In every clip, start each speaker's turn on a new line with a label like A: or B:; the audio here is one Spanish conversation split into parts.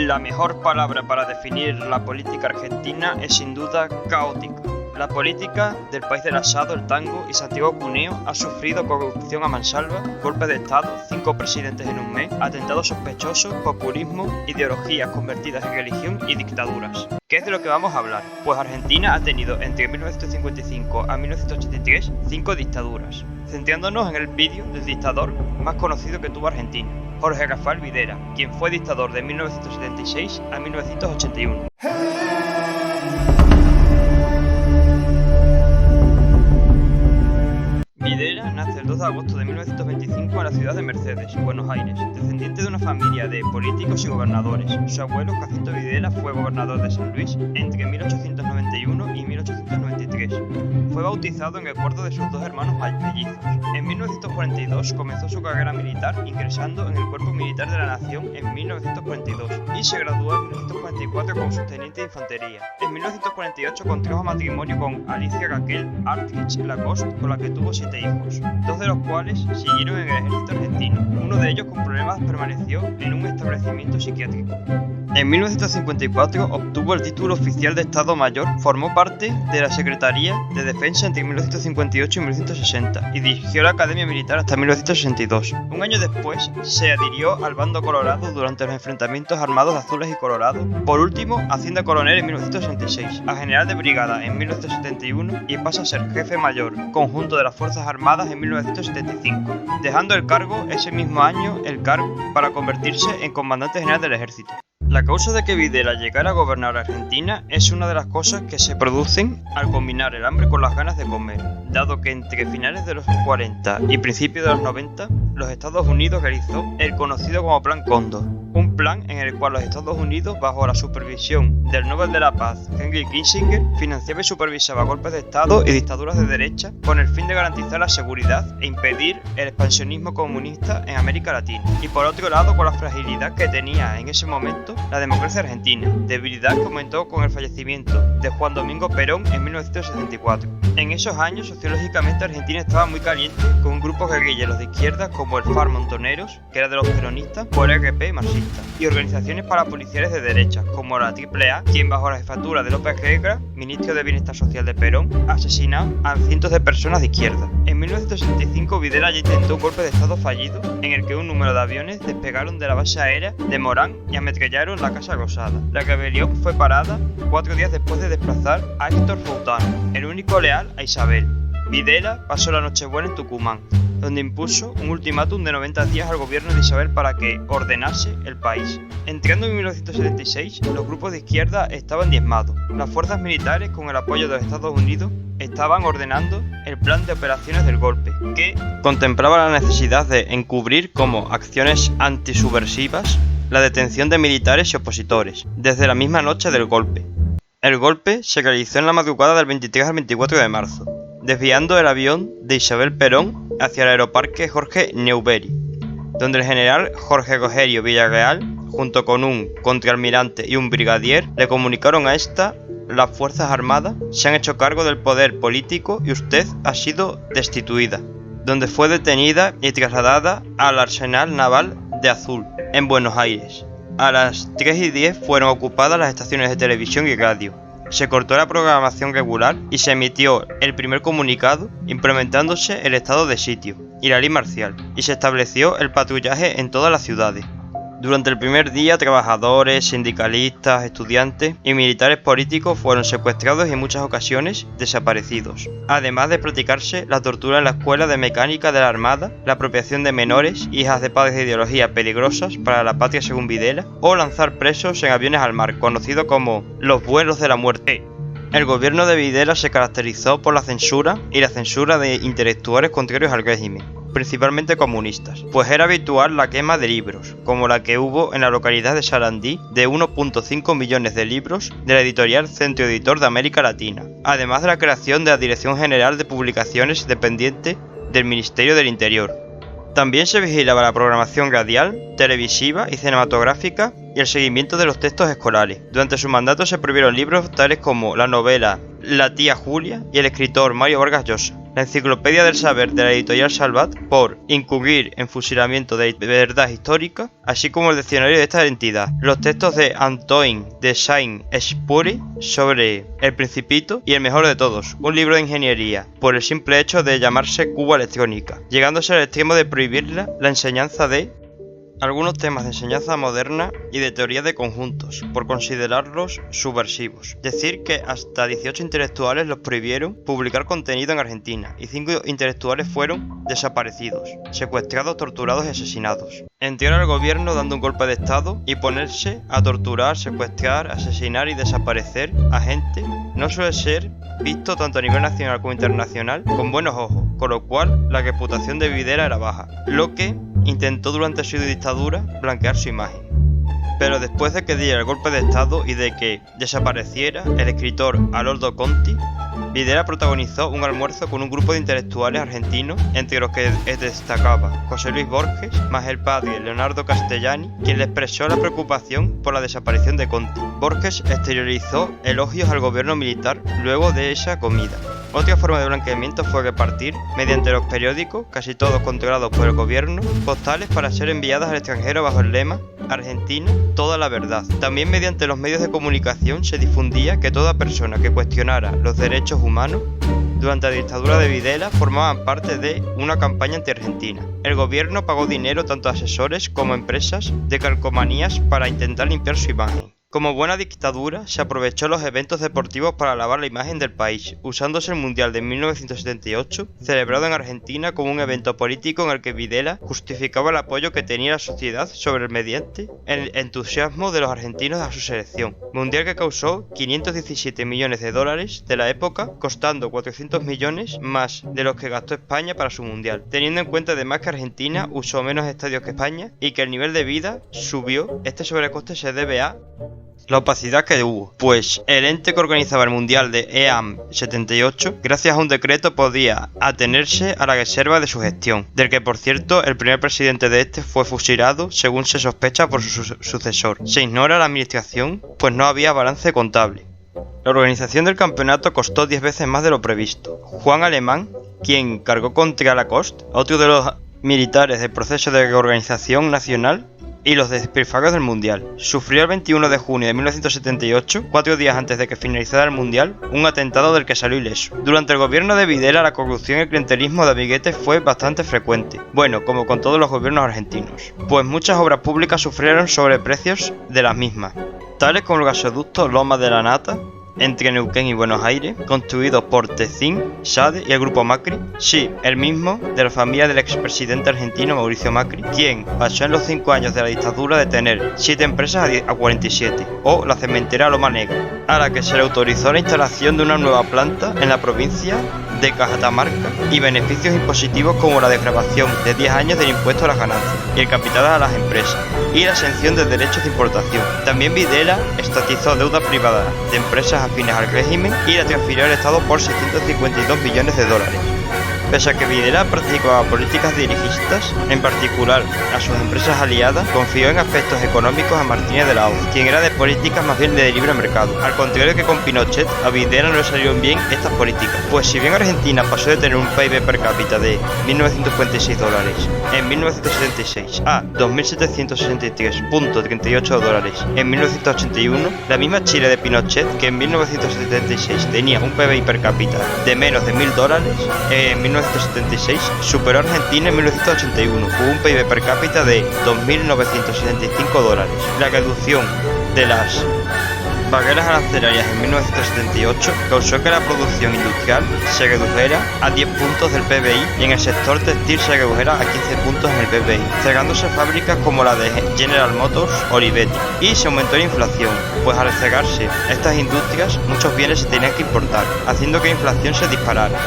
A: La mejor palabra para definir la política argentina es sin duda caótica. La política del país del asado, el tango y Santiago Cuneo ha sufrido corrupción a mansalva, golpes de estado, 5 presidentes en un mes, atentados sospechosos, populismo, ideologías convertidas en religión y dictaduras. ¿Qué es de lo que vamos a hablar? Pues Argentina ha tenido entre 1955 a 1983 5 dictaduras, centrándonos en el vídeo del dictador más conocido que tuvo Argentina, Jorge Rafael Videla, quien fue dictador de 1976 a 1981. Videla nace el 2 de agosto de 1925 en la ciudad de Mercedes, Buenos Aires, descendiente de una familia de políticos y gobernadores. Su abuelo, Jacinto Videla, fue gobernador de San Luis entre 1891 y 1893. Fue bautizado en el puerto de sus 2 hermanos mellizos. En 1942 comenzó su carrera militar ingresando en el Cuerpo Militar de la Nación en 1942 y se graduó en 1944 como subteniente de infantería. En 1948 contrajo matrimonio con Alicia Raquel Artrich Lacoste, con la que tuvo 7 hijos, 2 de los cuales siguieron en el ejército argentino. Uno de ellos con problemas permaneció en un establecimiento psiquiátrico. En 1954 obtuvo el título oficial de Estado Mayor, formó parte de la Secretaría de Defensa entre 1958 y 1960 y dirigió la Academia Militar hasta 1962. Un año después se adhirió al bando colorado durante los enfrentamientos armados de azules y colorados. Por último, asciende a coronel en 1966, a general de brigada en 1971 y pasa a ser jefe mayor conjunto de las Fuerzas Armadas en 1975, dejando el cargo ese mismo año para convertirse en comandante general del ejército. La causa de que Videla llegara a gobernar Argentina es una de las cosas que se producen al combinar el hambre con las ganas de comer, dado que entre finales de los 40 y principios de los 90, los Estados Unidos realizó el conocido como Plan Cóndor, un plan en el cual los Estados Unidos, bajo la supervisión del Nobel de la Paz Henry Kissinger, financiaba y supervisaba golpes de Estado y dictaduras de derecha con el fin de garantizar la seguridad e impedir el expansionismo comunista en América Latina. Y por otro lado, con la fragilidad que tenía en ese momento la democracia argentina, debilidad que aumentó con el fallecimiento de Juan Domingo Perón en 1974. En esos años, sociológicamente, Argentina estaba muy caliente con un grupo guerrilleros de izquierda como el FARC Montoneros, que era de los peronistas, por el RP marxista, y organizaciones parapoliciales de derecha, como la AAA, quien bajo la jefatura de López Rega, ministro de Bienestar Social de Perón, asesinó a cientos de personas de izquierda. En 1965, Videla ya intentó un golpe de estado fallido, en el que un número de aviones despegaron de la base aérea de Morán y ametrallaron la Casa Rosada. La rebelión fue parada 4 días después de desplazar a Héctor Foutano, el único leal a Isabel. Videla pasó la Nochebuena en Tucumán, donde impuso un ultimátum de 90 días al gobierno de Isabel para que ordenase el país. Entrando en 1976, los grupos de izquierda estaban diezmados. Las fuerzas militares, con el apoyo de los Estados Unidos, estaban ordenando el plan de operaciones del golpe, que contemplaba la necesidad de encubrir como acciones antisubversivas la detención de militares y opositores, desde la misma noche del golpe. El golpe se realizó en la madrugada del 23 al 24 de marzo, desviando el avión de Isabel Perón hacia el aeroparque Jorge Newbery, donde el general Jorge Rogerio Villarreal, junto con un contraalmirante y un brigadier, le comunicaron a esta: las Fuerzas Armadas se han hecho cargo del poder político y usted ha sido destituida, donde fue detenida y trasladada al Arsenal Naval de Azul, en Buenos Aires. A las 3:10 fueron ocupadas las estaciones de televisión y radio. Se cortó la programación regular y se emitió el primer comunicado implementándose el estado de sitio y la ley marcial, y se estableció el patrullaje en todas las ciudades. Durante el primer día, trabajadores, sindicalistas, estudiantes y militares políticos fueron secuestrados y en muchas ocasiones desaparecidos. Además de practicarse la tortura en la escuela de mecánica de la Armada, la apropiación de menores, hijas de padres de ideologías peligrosas para la patria según Videla, o lanzar presos en aviones al mar, conocido como los vuelos de la muerte. El gobierno de Videla se caracterizó por la censura y la censura de intelectuales contrarios al régimen, principalmente comunistas, pues era habitual la quema de libros, como la que hubo en la localidad de Sarandí, de 1,5 millones de libros de la editorial Centro Editor de América Latina, además de la creación de la Dirección General de Publicaciones dependiente del Ministerio del Interior. También se vigilaba la programación radial, televisiva y cinematográfica y el seguimiento de los textos escolares. Durante su mandato se prohibieron libros tales como la novela La tía Julia y el escritor Mario Vargas Llosa. La Enciclopedia del Saber de la editorial Salvat por incurrir en fusilamiento de verdad histórica, así como el diccionario de esta entidad, los textos de Antoine de Saint-Exupéry sobre El Principito y El Mejor de Todos, un libro de ingeniería, por el simple hecho de llamarse cuba electrónica, llegándose al extremo de prohibirla la enseñanza de algunos temas de enseñanza moderna y de teoría de conjuntos, por considerarlos subversivos. Decir que hasta 18 intelectuales los prohibieron publicar contenido en Argentina y 5 intelectuales fueron desaparecidos, secuestrados, torturados y asesinados. Entrar al gobierno dando un golpe de estado y ponerse a torturar, secuestrar, asesinar y desaparecer a gente no suele ser visto tanto a nivel nacional como internacional con buenos ojos, con lo cual la reputación de Videla era baja, lo que intentó durante su dictadura blanquear su imagen. Pero después de que diera el golpe de estado y de que desapareciera el escritor Aroldo Conti, Videla protagonizó un almuerzo con un grupo de intelectuales argentinos, entre los que destacaba José Luis Borges, más el padre Leonardo Castellani, quien le expresó la preocupación por la desaparición de Conti. Borges exteriorizó elogios al gobierno militar luego de esa comida. Otra forma de blanqueamiento fue repartir, mediante los periódicos, casi todos controlados por el gobierno, postales para ser enviadas al extranjero bajo el lema Argentina, toda la verdad. También mediante los medios de comunicación se difundía que toda persona que cuestionara los derechos humanos durante la dictadura de Videla formaban parte de una campaña anti-argentina. El gobierno pagó dinero tanto a asesores como a empresas de calcomanías para intentar limpiar su imagen. Como buena dictadura, se aprovechó los eventos deportivos para lavar la imagen del país, usándose el Mundial de 1978, celebrado en Argentina como un evento político en el que Videla justificaba el apoyo que tenía la sociedad sobre el mediante el entusiasmo de los argentinos a su selección. Mundial que causó 517 millones de dólares de la época, costando 400 millones más de los que gastó España para su Mundial, teniendo en cuenta además que Argentina usó menos estadios que España y que el nivel de vida subió. Este sobrecoste se debe a la opacidad que hubo, pues el ente que organizaba el Mundial de EAM 78, gracias a un decreto podía atenerse a la reserva de su gestión, del que por cierto el primer presidente de este fue fusilado según se sospecha por su sucesor. Se ignora la administración, pues no había balance contable. La organización del campeonato costó 10 veces más de lo previsto. Juan Alemán, quien cargó contra Lacoste, otro de los militares del proceso de reorganización nacional, y los despilfarros del Mundial. Sufrió el 21 de junio de 1978, 4 días antes de que finalizara el Mundial, un atentado del que salió ileso. Durante el gobierno de Videla, la corrupción y el clientelismo de amiguetes fue bastante frecuente, bueno, como con todos los gobiernos argentinos, pues muchas obras públicas sufrieron sobreprecios de las mismas, tales como el gasoducto Lomas de la Nata, entre Neuquén y Buenos Aires, construidos por Tecín, Sade y el grupo Macri, sí, el mismo de la familia del expresidente argentino Mauricio Macri, quien pasó en los 5 años de la dictadura de tener 7 empresas a 47, o la cementera Loma Negra, a la que se le autorizó la instalación de una nueva planta en la provincia de Cajatamarca y beneficios impositivos como la desgravación de 10 años del impuesto a las ganancias y el capital a las empresas y la exención de derechos de importación. También Videla estatizó deuda privada de empresas afines al régimen y la transfirió al Estado por 652 millones de dólares. Pese a que Videla practicaba políticas dirigistas, en particular a sus empresas aliadas, confió en aspectos económicos a Martínez de la Hoz, quien era de políticas más bien de libre mercado. Al contrario que con Pinochet, a Videla no le salieron bien estas políticas, pues si bien Argentina pasó de tener un PIB per cápita de 1.946 dólares en 1976 a 2.763.38 dólares en 1981, la misma Chile de Pinochet, que en 1976 tenía un PIB per cápita de menos de 1.000 dólares, en 1976 superó a Argentina en 1981 con un PIB per cápita de 2.975 dólares. La reducción de las barreras arancelarias en 1978 causó que la producción industrial se redujera a 10 puntos del PBI y en el sector textil se redujera a 15 puntos en el PBI, cerrándose fábricas como la de General Motors o Olivetti, y se aumentó la inflación, pues al cerrarse estas industrias muchos bienes se tenían que importar, haciendo que la inflación se disparara.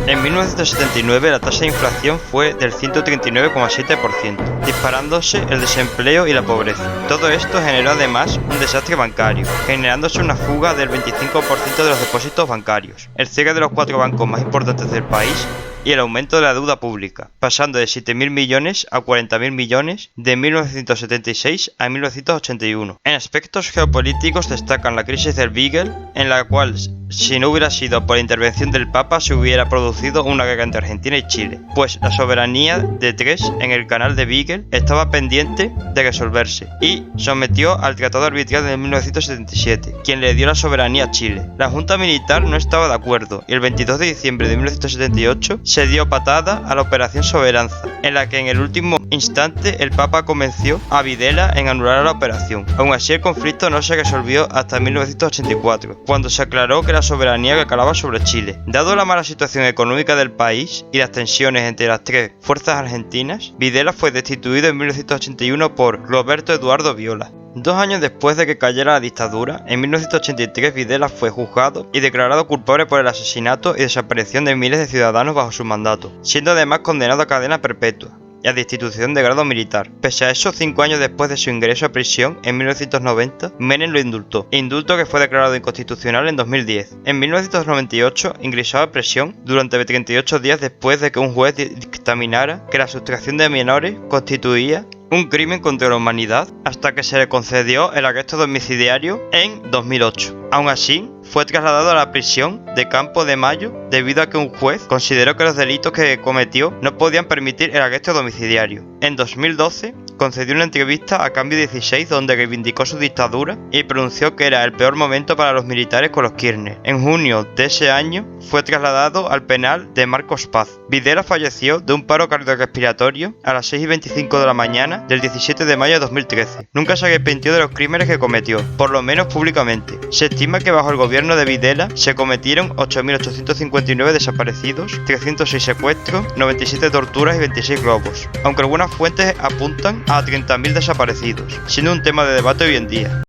A: En 1979 la tasa de inflación fue del 139,7%, disparándose el desempleo y la pobreza. Todo esto generó además un desastre bancario, generándose una fuga del 25% de los depósitos bancarios, el cierre de los 4 bancos más importantes del país y el aumento de la deuda pública, pasando de 7.000 millones a 40.000 millones de 1976 a 1981. En aspectos geopolíticos destacan la crisis del Beagle, en la cual si no hubiera sido por la intervención del Papa se hubiera producido una guerra entre Argentina y Chile, pues la soberanía de Tres en el canal de Beagle estaba pendiente de resolverse y sometió al Tratado Arbitral de 1977, quien le dio la soberanía a Chile. La Junta Militar no estaba de acuerdo y el 22 de diciembre de 1978 se dio patada a la Operación Soberanza, en la que en el último instante el Papa convenció a Videla en anular la operación. Aún así el conflicto no se resolvió hasta 1984, cuando se aclaró que la soberanía recalaba sobre Chile. Dado la mala situación económica del país y las tensiones entre las tres fuerzas argentinas, Videla fue destituido en 1981 por Roberto Eduardo Viola. 2 años después de que cayera la dictadura, en 1983 Videla fue juzgado y declarado culpable por el asesinato y desaparición de miles de ciudadanos bajo su mandato, siendo además condenado a cadena perpetua y a destitución de grado militar. Pese a eso, 5 años después de su ingreso a prisión, en 1990, Menem lo indultó, indulto que fue declarado inconstitucional en 2010. En 1998 ingresó a prisión durante 38 días después de que un juez dictaminara que la sustracción de menores constituía un crimen contra la humanidad, hasta que se le concedió el arresto domiciliario en 2008. Aún así, fue trasladado a la prisión de Campo de Mayo debido a que un juez consideró que los delitos que cometió no podían permitir el arresto domiciliario. En 2012, concedió una entrevista a Cambio 16 donde reivindicó su dictadura y pronunció que era el peor momento para los militares con los Kirchner. En junio de ese año, fue trasladado al penal de Marcos Paz. Videla falleció de un paro cardiorrespiratorio a las 6:25 de la mañana del 17 de mayo de 2013. Nunca se arrepintió de los crímenes que cometió, por lo menos públicamente. Se estima que bajo el gobierno de Videla se cometieron 8.859 desaparecidos, 306 secuestros, 97 torturas y 26 robos, aunque algunas fuentes apuntan a 30.000 desaparecidos, siendo un tema de debate hoy en día.